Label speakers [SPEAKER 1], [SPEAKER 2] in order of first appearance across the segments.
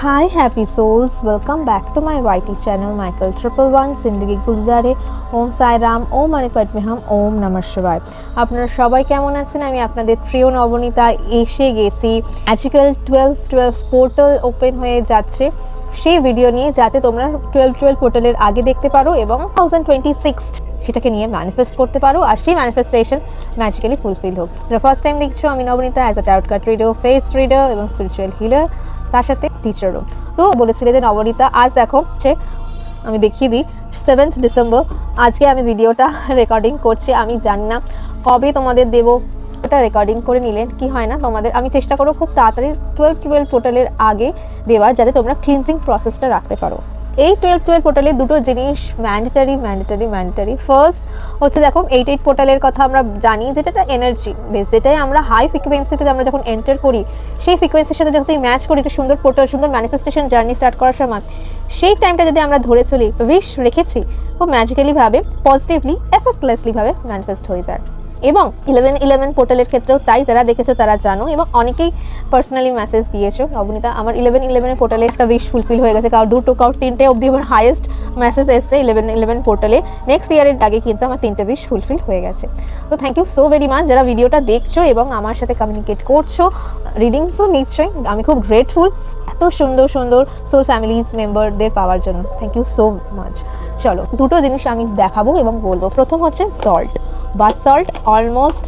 [SPEAKER 1] Hi happy souls, welcome back to my YT channel Michael 111 Zindagi Gulzare Om Sai Ram Om Mani Padme Hum Om Namah Shivaya। আপনারা সবাই কেমন আছেন? আমি আপনাদের প্রিয় নবনীতা এসে গেছি। ম্যাজিক্যাল 12-12 পোর্টাল ওপেন হয়ে যাচ্ছে সেই ভিডিও নিয়ে, যাতে তোমরা 12-12 পোর্টালের আগে দেখতে পারো এবং 2026 সেটাকে নিয়ে ম্যানিফেস্ট করতে পারো আর সেই ম্যানিফেস্টেশন ম্যাজিক্যালি ফুলফিল হোক। যারা ফার্স্ট টাইম দেখছো, আমি Nabanita as a tarot card reader, face reader এবং স্পিরিচুয়াল হিলার, তার সাথে টিচারও। তো বলেছিলে যে নবনীতা আজ দেখো আমি দেখিয়ে দিই 7th ডিসেম্বর আজকে আমি ভিডিওটা রেকর্ডিং করছি। আমি জানি না কবে তোমাদের দেবো, ওটা রেকর্ডিং করে নিলে কি হয় না তোমাদের, আমি চেষ্টা করবো খুব তাড়াতাড়ি 12-12 পোর্টালের আগে দেওয়ার, যাতে তোমরা ক্লিনজিং প্রসেসটা রাখতে পারো। এই 12-12 পোর্টালে দুটো জিনিস ম্যান্ডেটারি। ফার্স্ট হচ্ছে দেখো 8-8 পোর্টালের কথা আমরা জানি, যেটা এনার্জি বেস, যেটাই আমরা হাই ফ্রিকোয়েন্সিতে আমরা যখন এন্টার করি, সেই ফ্রিকোয়েন্সির সাথে যখন ম্যাচ করি একটা সুন্দর পোর্টাল, সুন্দর ম্যানিফেস্টেশন জার্নি স্টার্ট করার সময় সেই টাইমটা যদি আমরা ধরে চলি, উইশ রেখেছি, খুব ম্যাজিক্যালিভাবে পজিটিভলি এফেক্টলেসলিভাবে ম্যানিফেস্ট হয়ে যায়। এবং 11-11 পোর্টালের ক্ষেত্রেও তাই, যারা দেখেছো তারা জানো এবং অনেকেই পার্সোনালি মেসেজ দিয়েছো নবনীতা আমার 11-11 পোর্টালে একটা উইশ ফুলফিল হয়ে গেছে, কারণ 2 কাউর 3টে অবধি আমার হাইয়েস্ট মেসেজ এসছে 11-11 পোর্টালে। নেক্সট ইয়ারের আগে কিন্তু আমার 3টে উইশ ফুলফিল হয়ে গেছে। তো thank you so very much যারা ভিডিওটা দেখছো এবং আমার সাথে কমিউনিকেট করছো, রিডিংসও নিশ্চয়ই। আমি খুব গ্রেটফুল এত সুন্দর সোল ফ্যামিলিজ মেম্বারদের পাওয়ার জন্য। Thank you so much. চলো দুটো জিনিস আমি দেখাবো এবং বলবো। প্রথম হচ্ছে সল্ট, বাথ সল্ট অলমোস্ট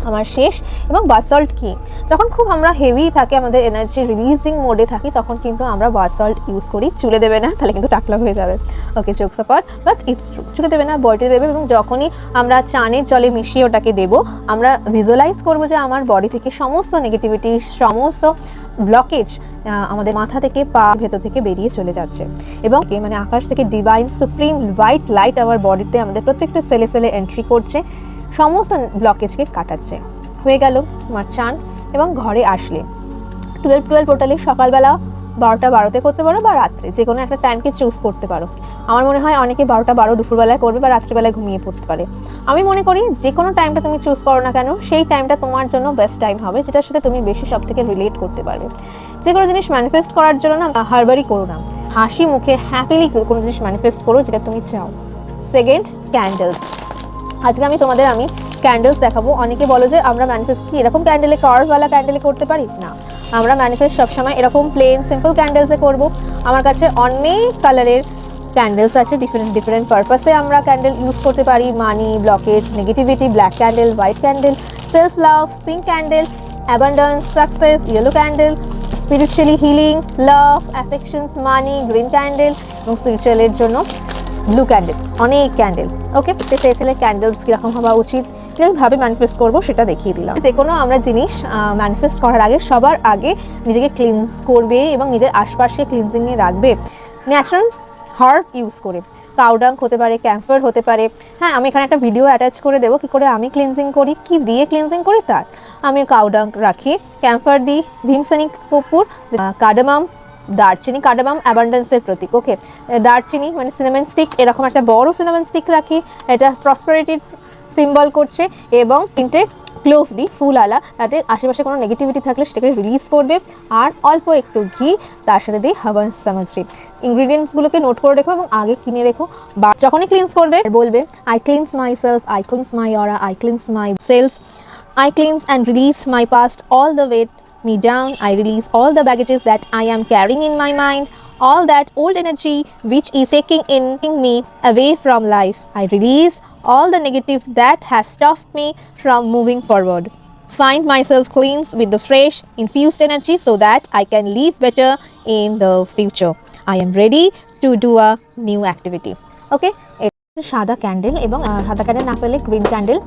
[SPEAKER 1] আমার শেষ। এবং বাথ সল্ট কি, যখন খুব আমরা হেভি থাকে, আমাদের এনার্জি রিলিজিং মোডে থাকি, তখন কিন্তু আমরা বাথ সল্ট ইউজ করি। চুলে দেবে না, তাহলে কিন্তু টাকলা হয়ে যাবে। Okay, jokes apart, but it's true. চুলে দেবে না, বডিতে দেবে। এবং যখনই আমরা চানের জলে মিশিয়ে ওটাকে দেবো, আমরা ভিজুয়ালাইজ করবো যে আমার বডি থেকে সমস্ত নেগেটিভিটি, সমস্ত ব্লকেজ আমাদের মাথা থেকে পা ভেতর থেকে বেরিয়ে চলে যাচ্ছে। এবং মানে আকাশ থেকে ডিভাইন সুপ্রিম হোয়াইট লাইট আমার বডিতে, আমাদের প্রত্যেকটা সেলে সেলে এন্ট্রি করছে, সমস্ত ব্লকেজকে কাটাচ্ছে। হয়ে গেল তোমার চান। এবং ঘরে আসলে 12-12 পোর্টালে সকালবেলা 12টা-12তে করতে পারো বা রাত্রে যে কোনো একটা টাইমকে চুজ করতে পারো। আমার মনে হয় অনেকে 12টা-12 দুপুরবেলায় করবে বা রাত্রিবেলায় ঘুমিয়ে পড়তে পারে। আমি মনে করি যে কোনো টাইমটা তুমি চুজ করো না কেন, সেই টাইমটা তোমার জন্য বেস্ট টাইম হবে, যেটার সাথে তুমি বেশি সব থেকে রিলেট করতে পারবে। যে কোনো জিনিস ম্যানিফেস্ট করার জন্য না হারবারি করো না, হাসি মুখে হ্যাপিলি কোনো জিনিস ম্যানিফেস্ট করো যেটা তুমি চাও। Second, candles. আজকে আমি ক্যান্ডেলস দেখাবো। অনেকে বলো যে আমরা ম্যানিফেস্ট কি এরকম ক্যান্ডেলে, কার্ভওয়ালা ক্যান্ডেলে করতে পারি না। আমরা ম্যানিফেস্ট সবসময় এরকম প্লেন সিম্পল ক্যান্ডেলসে করব। আমার কাছে অনেক কালারের ক্যান্ডেলস আছে, ডিফারেন্ট পারপাসে আমরা ক্যান্ডেল ইউজ করতে পারি। Money, blockage, negativity, black candle, white candle, self love, pink candle, abundance, success, yellow candle, spiritually healing, love, affections, money, green candle এবং স্পিরিচুয়ালের জন্য ব্লু ক্যান্ডেল, অনেক ক্যান্ডেল। ওকে, পেসেলে ক্যান্ডেলস কীরকম হওয়া উচিত, কীরকমভাবে ম্যানিফেস্ট করবো সেটা দেখিয়ে দিলাম। যে কোনো আমরা জিনিস ম্যানিফেস্ট করার আগে সবার আগে নিজেকে ক্লিনজ করবে এবং নিজের আশপাশকে ক্লিনজিংয়ে রাখবে ন্যাচারাল হার্ব ইউজ করে। কাউডাং হতে পারে, ক্যাম্ফার হতে পারে। হ্যাঁ, আমি এখানে একটা ভিডিও অ্যাটাচ করে দেবো কী করে আমি ক্লিনজিং করি, কী দিয়ে ক্লিনজিং করি। তার আমি কাউডাং রাখি, ক্যাম্ফার দিই, ভীমসেনি কর্পূর, কার্ডামাম, দারচিনি। কার্ডামাম অ্যাবান্ডেন্সের প্রতীক। ওকে, দারচিনি মানে সিনামন স্টিক, এরকম একটা বড় সিনামন স্টিক রাখি, এটা প্রসপারিটির সিম্বল করছে। এবং 3টে ক্লোভ দিই ফুল আলা, তাতে আশেপাশে কোনো নেগেটিভিটি থাকলে সেটাকে রিলিজ করবে। আর অল্প একটু ঘি, তার সাথে দিই হাওয়ান সামগ্রী। ইনগ্রিডিয়েন্টসগুলোকে নোট করে রেখো এবং আগে কিনে রেখো। বা যখনই ক্লিনস করবে বলবে I cleanse myself, I cleanse my aura, I cleanse my cells, I cleanse and release my past, all the weight me down. I release all the baggages that I am carrying in my mind, all that old energy which is taking me away from life. I release all the negative that has stopped me from moving forward. Find myself cleansed with the fresh infused energy so that I can live better in the future. I am ready to do a new activity. Okay, সাদা candle এবং সাদা candle না পেলে green candle.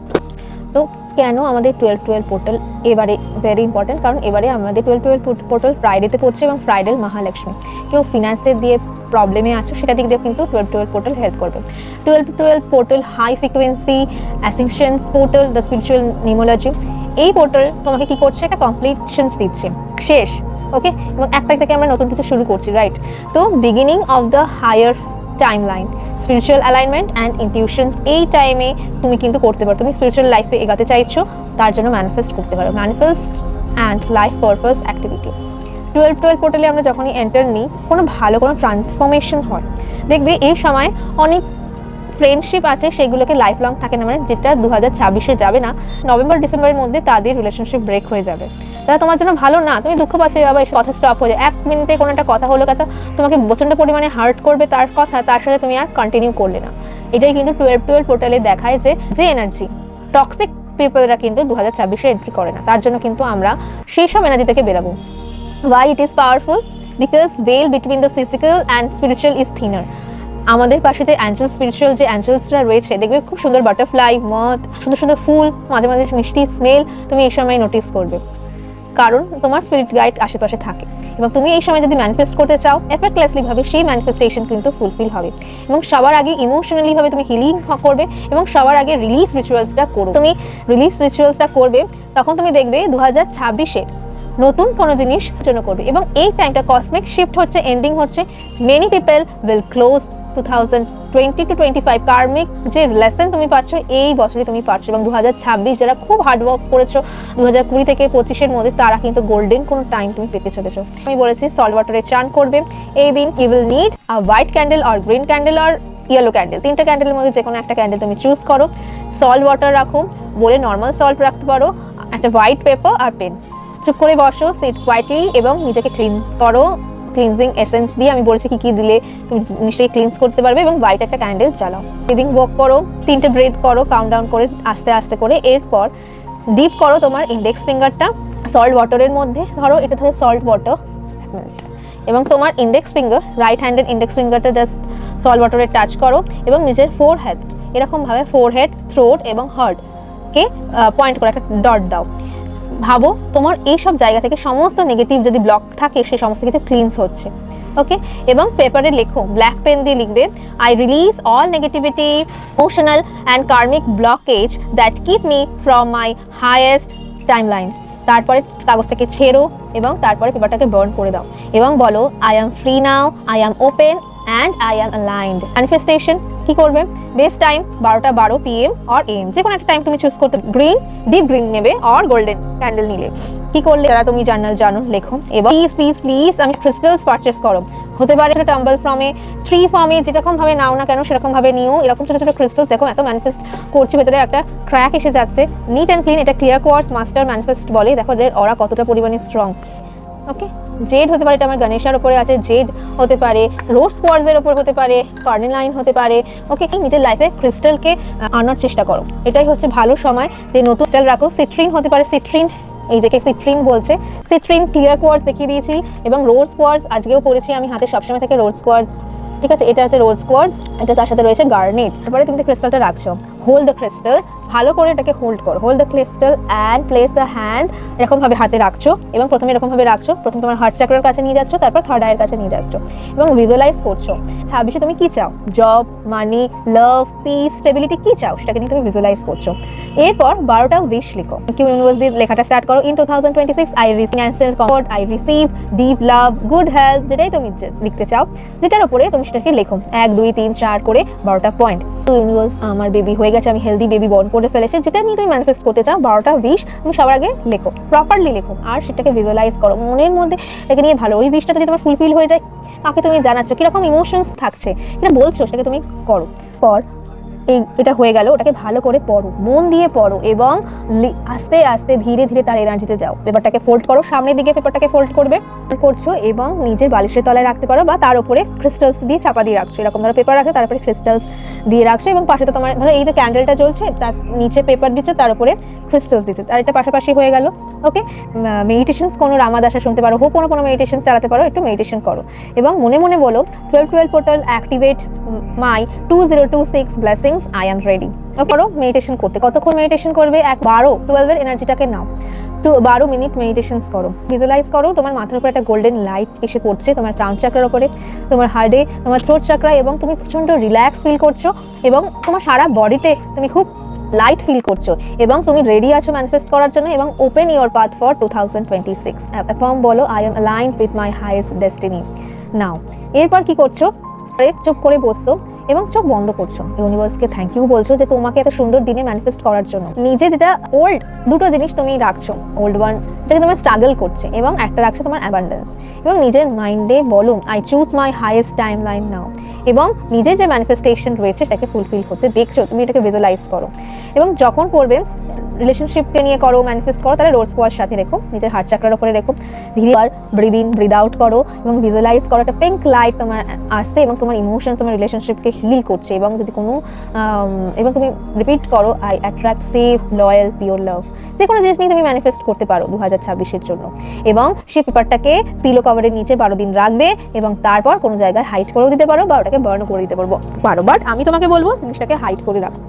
[SPEAKER 1] তো কেন আমাদের 12-12 portal এবারে very important, কারণ এবারে আমাদের 12-12 পোর্টাল ফ্রাইডেতে পড়ছে এবং ফ্রাইডে মহালক্ষ্মী। কেউ ফিনান্সের দিয়ে প্রবলেমে আছে, সেটা দিক দিয়ে কিন্তু 12-12 পোর্টাল হেল্প করবে। 12-12 portal high frequency ascensions portal, the spiritual numerology. এই পোর্টাল তোমাকে কি করছে, একটা কমপ্লিশনস দিচ্ছে, শেষ। ওকে, এবং 1 তারিখ থেকে আমরা নতুন কিছু শুরু করছি, রাইট? তো beginning of the higher timeline, spiritual alignment and intuitions, এই টাইমে তুমি কিন্তু করতে পারো। তুমি স্পিরিচুয়াল লাইফে এগাতে চাইছো, তার জন্য ম্যানিফেস্ট করতে পারো। Manifest and life purpose activity 12 পোর্টালে আমরা যখনই এন্টার নিই কোনো ভালো কোনো ট্রান্সফরমেশন হয়। দেখবে এই সময় অনেক ফ্রেন্ডশিপ আছে সেগুলোকে লাইফ লং থাকে না, মানে যেটা 2026-এ যাবে না, নভেম্বর ডিসেম্বরের মধ্যে তাদের রিলেশনশিপ ব্রেক হয়ে যাবে। যারা তোমার জন্য ভালো না, তুমি দুঃখ পাচ্ছ আবার কথা স্টপ হয়ে যায়, 1 মিনিটে কোনো একটা কথা হলো, কথা তোমাকে প্রচণ্ড পরিমাণে হার্ট করবে তার কথা, তার সাথে তুমি আর কন্টিনিউ করলে না। এটাই কিন্তু 12 পোর্টালে দেখায় যে এনার্জি টক্সিক পিপলরা কিন্তু 2026-এ এন্ট্রি করে না, তার জন্য কিন্তু আমরা সেই সব এনার্জি থেকে বেরাবো। Why it is powerful? Because veil between the physical and spiritual is thinner. আমাদের পাশে যে অ্যাঞ্জেল স্পিরিচুয়াল যে অ্যাঞ্জেলসরা রয়েছে, দেখবে খুব সুন্দর বাটারফ্লাই, মথ, সুন্দর সুন্দর ফুল, মাঝে মাঝে মিষ্টি স্মেল তুমি এই সময় নোটিস করবে, কারণ তোমার স্পিরিট গাইড আশেপাশে থাকে। এবং তুমি এই সময় যদি ম্যানিফেস্ট করতে চাও এফেক্টলেসলি ভাবে, সেই ম্যানিফেস্টেশন কিন্তু ফুলফিল হবে। এবং সবার আগে ইমোশনালি ভাবে তুমি হিলিং করবে এবং সবার আগে রিলিজ রিচুয়ালসটা করো। তুমি রিলিজ রিচুয়ালসটা করবে তখন তুমি দেখবে 2026-এ নতুন কোনো জিনিস জন্য করবে। এবং এই টাইমটা কসমিক শিফট হচ্ছে, এন্ডিং হচ্ছে। Many people will close 2020 to 25 কার্মিক যে লেসন তুমি পাচ্ছ এই বছরই তুমি পাচ্ছ। এবং 2026 যারা খুব হার্ড ওয়ার্ক করেছো 2020 থেকে 25-এর মধ্যে, তারা কিন্তু গোল্ডেন কোনো টাইম তুমি পেতে চলেছো। আমি বলেছি সল্ট ওয়াটারে চান করবে এই দিন। You will need a white candle or green candle or yellow candle, 3টা ক্যান্ডেলের মধ্যে যে কোনো একটা ক্যান্ডেল তুমি চুজ করো। সল্ট ওয়াটার রাখো, বলে নর্মাল সল্ট রাখতে পারো, একটা হোয়াইট পেপার আর পেন। চুপ করে বসো, সিট কোয়াইটলি এবং নিজেকে ক্লিনস করো ক্লিনজিং এসেন্স দিয়ে। আমি বলছি কি কি দিলে তুমি নিশ্চয়ই ক্লিনস করতে পারবে। এবং হোয়াইট একটা ক্যান্ডেল জ্বালাও, ব্রিদিং ওয়াক করো, 3টে ব্রেথ করো কাউন্ট ডাউন করে আস্তে আস্তে করে। এরপর ডিপ করো তোমার ইন্ডেক্স ফিঙ্গারটা সল্ট ওয়াটারের মধ্যে, ধরো এটা ধরো সল্ট ওয়াটার, 1 মিনিট, এবং তোমার ইন্ডেক্স ফিঙ্গার রাইট হ্যান্ডের ইন্ডেক্স ফিঙ্গারটা জাস্ট সল্ট ওয়াটারে টাচ করো এবং নিজের ফোরহেড এরকমভাবে ফোরহেড, থ্রোট এবং হার্টকে পয়েন্ট করে একটা ডট দাও। ভাবো তোমার এই সব জায়গা থেকে সমস্ত নেগেটিভ যদি ব্লক থাকে সে সমস্ত কিছু ক্লিনস হচ্ছে। ওকে, এবং পেপারে লেখো, ব্ল্যাক পেন দিয়ে লিখবে, I release all negativity, emotional and karmic blockage that keep me from my highest timeline. তারপরে কাগজটাকে ছেড়ো এবং তারপরে পেপারটাকে বার্ন করে দাও এবং বলো, I am free now, I am open and I am aligned. Manifestation কি করবে, বেস্ট টাইম 12টা 12 PM অর AM, যে কোনো একটা টাইম তুমি চুজ করতে, গ্রিন ডিপ গ্রিন নেবে অর গোল্ডেন ক্যান্ডেল নিলে। কি করলে, যারা তুমি জার্নাল জানো লেখো। এবং প্লিজ প্লিজ প্লিজ আমি ক্রিস্টালস পারচেস করো, হতে পারে সেটা টাম্বল ফর্মে, ট্রি ফর্মে, যেরকম ভাবে নাও না কেন সেরকম ভাবে নিও। এরকম ছোট ছোট ক্রিস্টালস দেখো এত ম্যানিফেস্ট করছে, ভেতরে একটা ক্র্যাক এসে যাচ্ছে, নিট অ্যান্ড ক্লিন। এটা ক্লিয়ার কোয়ার্টজ মাস্টার ম্যানিফেস্ট বলে, দেখো এর অরা কতটা পরিমাণে স্ট্রং। ওকে, জেড হতে পারে, এটা আমার গণেশার উপরে আছে, জেড হতে পারে, রোজ কোয়ার্টজের উপর হতে পারে, কার্নেলাইন হতে পারে। ওকে, নিজের লাইফে ক্রিস্টালকে আনার চেষ্টা করো, এটাই হচ্ছে ভালো সময় যে নতুন ক্রিস্টাল রাখো। সিট্রিন হতে পারে, সিট্রিন এই যে সিট্রিন বলছে, সিট্রিন ক্লিয়ার কোয়ার্টজ দেখিয়ে দিয়েছি এবং রোজ কোয়ার্টজ আজকেও পড়েছি আমি, হাতে সবসময় থেকে রোজ কোয়ার্টজ। ঠিক আছে, এটা হচ্ছে রোজ কোয়ার্টজ, এটা তার সাথে রয়েছে গার্নেট। তারপরে তুমি ক্রিস্টালটা রাখছো, হোল্ড দ্য ক্রিস্টাল, ভালো করে এটাকে হোল্ড করো, hold the crystal and place the hand, এরকমভাবে হাতে রাখছো এবং প্রথমে এরকমভাবে রাখছো, প্রথমে তোমার হার্ট চাকরার কাছে নিয়ে যাচ্ছ, তারপর থার্ড আইয়ের কাছে নিয়ে যাচ্ছ এবং ভিজুয়ালাইজ করছো 26-এ তুমি কি চাও, জব, মানি, লাভ, পিস, স্টেবিলিটি কি চাও সেটাকে নিয়ে তুমি ভিজুয়ালাইজ করছো। এরপর 12টা উইশ লিখো, কিউ ইউনিভার্স দিয়ে লেখাটা স্টার্ট করো। In 2026 I receive financial comfort, I receive deep love, good health, যেটাই তুমি লিখতে চাও, যেটার উপরে তুমি সেটাকে লেখো 1 2 3 4 করে 12টা পয়েন্ট। ইউনিভার্স আমার বেবি হয়ে গেছে, আমি হেলদি বেবি বর্ন করে ফেলেছি, যেটা নিয়ে তুমি ম্যানিফেস্ট করতে চাও 12টা উইশ তুমি সবার আগে লেখো, প্রপারলি লেখো আর সেটাকে ভিজুয়ালাইজ করো মনের মধ্যে, এটাকে নিয়ে ভালো। ওই উইশটা যদি তোমার ফুলফিল হয়ে যায়, কাকে তুমি জানাচ্ছ, কিরকম ইমোশনস থাকছে, এটা বলছো, সেটাকে তুমি করো। পর এটা হয়ে গেল, ওটাকে ভালো করে পড়ো, মন দিয়ে পড়ো এবং আস্তে আস্তে ধীরে ধীরে তার এনার্জিতে যাও। পেপারটাকে ফোল্ড করো, সামনের দিকে পেপারটাকে ফোল্ড করছো এবং নিজের বালিশের তলায় রাখতে পারো বা তার উপরে ক্রিস্টালস দিয়ে চাপা দিয়ে রাখছো। এরকম ধরো পেপার রাখছো, তারপরে ক্রিস্টালস দিয়ে রাখছো এবং পাশে তো তোমার ধরো এই যে ক্যান্ডেলটা জ্বলছে, তার নিচে পেপার দিচ্ছ, তার উপরে ক্রিস্টালস দিচ্ছ, আর এটা পাশাপাশি হয়ে গেল। ওকে, মেডিটেশনস কোনো রামাদাসা শুনতে পারো, কোনো মেডিটেশন চালাতে পারো, একটু মেডিটেশন করো এবং মনে মনে বলো 12 portal activate my 2026 blessings, I am ready. করো মেডিটেশন করতে, কতক্ষণ মেডিটেশন করবে, 12 এর এনার্জিটাকে নাও, 12 মিনিট মেডিটেশনস করো, ভিজুয়ালাইজ করো তোমার মাথার উপরে একটা গোল্ডেন লাইট এসে পড়ছে, তোমার ক্রাউন চাকরার উপরে, তোমার হার্টে, তোমার থ্রোট চাকরা, এবং তুমি প্রচণ্ড রিল্যাক্স ফিল করছো এবং তোমার সারা বডিতে তুমি খুব লাইট ফিল করছো এবং তুমি রেডি আছো ম্যানিফেস্ট করার জন্য। এবং open your path for 2026, affirm বলো, I am aligned with my highest destiny now. এরপর কি করছো, চুপ করে বসছো এবং চোখ বন্ধ করছো, ইউনিভার্সকে থ্যাংক ইউ বলছো যে তোমাকে এত সুন্দর দিনে ম্যানিফেস্ট করার জন্য। নিজে যেটা ওল্ড দুটো জিনিস তুমি রাখছো, ওল্ড ওয়ান যেটাকে তোমার স্ট্রাগল করছে, এবং একটা রাখছো তোমার অ্যাবান্ডেন্স। এবং নিজের মাইন্ডে বলো I choose my highest timeline now, এবং নিজের যে ম্যানিফেস্টেশন রয়েছে সেটাকে ফুলফিল করতে দেখছো, তুমি এটাকে ভিজুয়ালাইজ করো। এবং যখন করবে রিলেশনশিপকে নিয়ে করো, ম্যানিফেস্ট করো, তাহলে রোড স্কোয়ার সাথে রেখো, নিজের হার্ট চাকরার উপরে রেখো, ধীরে ব্রিদ ইন ব্রিদ আউট করো এবং ভিজুয়ালাইজ করো একটা পিঙ্ক লাইট তোমার আসছে এবং তোমার ইমোশন তোমার রিলেশনশিপকে হিল করছে। এবং যদি কোনো এবং তুমি রিপিট করো I attract safe loyal pure লাভ। যে কোনো জিনিস নিয়ে তুমি ম্যানিফেস্ট করতে পারো 2026-এর জন্য। এবং সেই পেপারটাকে পিলো কভারের নিচে 12 দিন রাখবে এবং তারপর কোনো জায়গায় হাইড করেও দিতে পারো বা ওটাকে বার্ন করে দিতে পারো। বাট আমি তোমাকে বলবো জিনিসটাকে হাইড করে রাখো।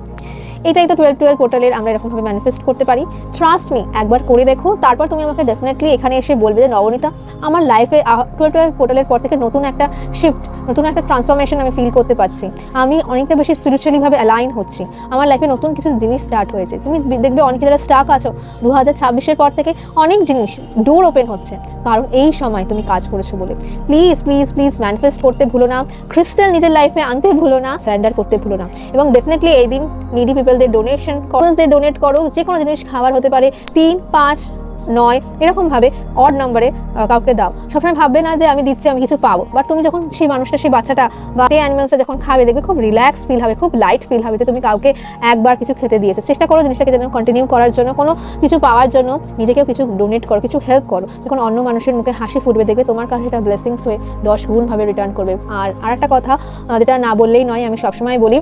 [SPEAKER 1] এটাই তো 12-12 পোর্টালের আমরা এরকমভাবে ম্যানিফেস্ট করতে পারি। ট্রাস্ট মি, একবার করে দেখো, তারপর তুমি আমাকে ডেফিনেটলি এখানে এসে বলবে যে নবনীতা আমার লাইফে 12-12 পোর্টালের পর থেকে নতুন একটা শিফট, নতুন একটা ট্রান্সফরমেশন আমি ফিল করতে পারছি, আমি অনেকটা বেশি স্পিরিচুয়ালিভাবে অ্যালাইন হচ্ছি, আমার লাইফে নতুন কিছু জিনিস স্টার্ট হয়েছে। তুমি দেখবে অনেকে যারা স্টাক আছো 2026-এর পর থেকে অনেক জিনিস ডোর ওপেন হচ্ছে, কারণ এই সময় তুমি কাজ করেছো বলে। প্লিজ প্লিজ প্লিজ ম্যানিফেস্ট করতে ভুলো না, ক্রিস্টাল নিজের লাইফে আনতে ভুলো না, সারেন্ডার করতে ভুলো না। এবং ডেফিনেটলি এই দিন নিডি পিপলদের ডোনেশন কপলসদের ডোনেট করো, যে কোনো জিনিস খাবার হতে পারে 3, 5, 9 এরকমভাবে অড নম্বরে কাউকে দাও। সবসময় ভাববে না যে আমি দিচ্ছি আমি কিছু পাবো, বাট তুমি যখন সেই মানুষটা, সেই বাচ্চাটা বা সেই অ্যানিমেলসটা যখন খাবে দেখবে খুব রিল্যাক্স ফিল হবে, খুব লাইট ফিল হবে যে তুমি কাউকে একবার কিছু খেতে দিয়েছো। চেষ্টা করো জিনিসটাকে যেন কন্টিনিউ করার জন্য, কোনো কিছু পাওয়ার জন্য নিজেকেও কিছু ডোনেট করো, কিছু হেল্প করো। যখন অন্য মানুষের মুখে হাসি ফুটবে দেখবে তোমার কাছে এটা ব্লেসিংস হয়ে 10 গুণভাবে রিটার্ন করবে। আর একটা কথা যেটা না বললেই নয়, আমি সবসময় বলি,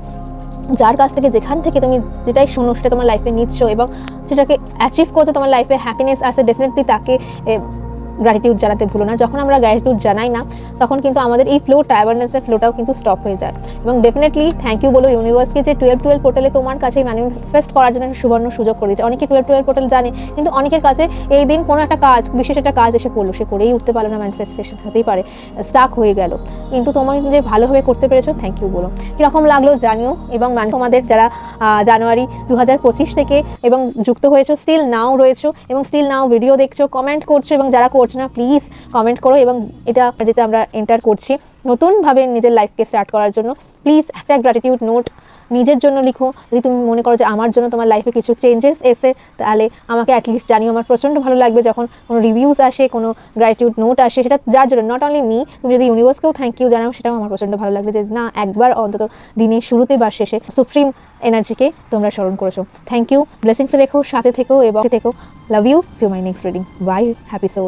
[SPEAKER 1] যার কাছ থেকে যেখান থেকে তুমি যেটাই শোনো সেটা তোমার লাইফে নিচ্ছ এবং সেটাকে অ্যাচিভ করতে তোমার লাইফে হ্যাপিনেস আসে, ডেফিনেটলি তাকে গ্র্যাটিটিউড জানাতে ভুলো না। যখন আমরা গ্র্যাটিটিউড জানাই না তখন কিন্তু আমাদের এই ফ্লোটা, অ্যাওয়ারনেসের ফ্লোটাও কিন্তু স্টপ হয়ে যায়। এবং ডেফিনেটলি থ্যাংক ইউ বলো ইউনিভার্সকে যে 12-12 পোর্টালে তোমার কাছে ম্যানিফেস্ট করার জন্য একটা সুবর্ণ সুযোগ করে দিচ্ছে। অনেকে 12-12 পোর্টাল জানে, কিন্তু অনেকের কাছে এই দিন কোনো একটা কাজ, বিশেষ একটা কাজ এসে পড়লো, সে করেই উঠতে পারলো না, ম্যানিফেস্টেশন হতেই পারে স্টাক হয়ে গেল, কিন্তু তোমার যে ভালোভাবে করতে পেরেছো থ্যাংক ইউ বলো। কীরকম লাগলো জানিও। এবং তোমাদের যারা জানুয়ারি 2025 থেকে এবং যুক্ত হয়েছো, স্টিল নাও রয়েছো এবং স্টিল নাও ভিডিও দেখছো, কমেন্ট করছো, এবং যারা করছো না প্লিজ কমেন্ট করো। এবং এটা যেটা আমরা এন্টার করছি নতুনভাবে নিজের লাইফকে স্টার্ট করার জন্য, প্লিজ একটা গ্র্যাটিটিউড নোট নিজের জন্য লিখো। যদি তুমি মনে করো যে আমার জন্য তোমার লাইফে কিছু চেঞ্জেস এসে, তাহলে আমাকে অ্যাটলিস্ট জানিও। আমার প্রচণ্ড ভালো লাগবে যখন কোনো রিভিউজ আসে, কোনো গ্র্যাটিটিউড নোট আসে, সেটা যার জন্য, নট অনলি মি, তুমি যদি ইউনিভার্সকেও থ্যাংক ইউ জানাও সেটাও আমার প্রচণ্ড ভালো লাগবে যে না একবার অন্তত দিনের শুরুতে বা শেষে সুপ্রিম এনার্জিকে তোমরা স্মরণ করেছো। থ্যাংক ইউ, ব্লেসিংস রেখো, সাথে থেকো এবং love you, see you my next reading. Bye, happy soul.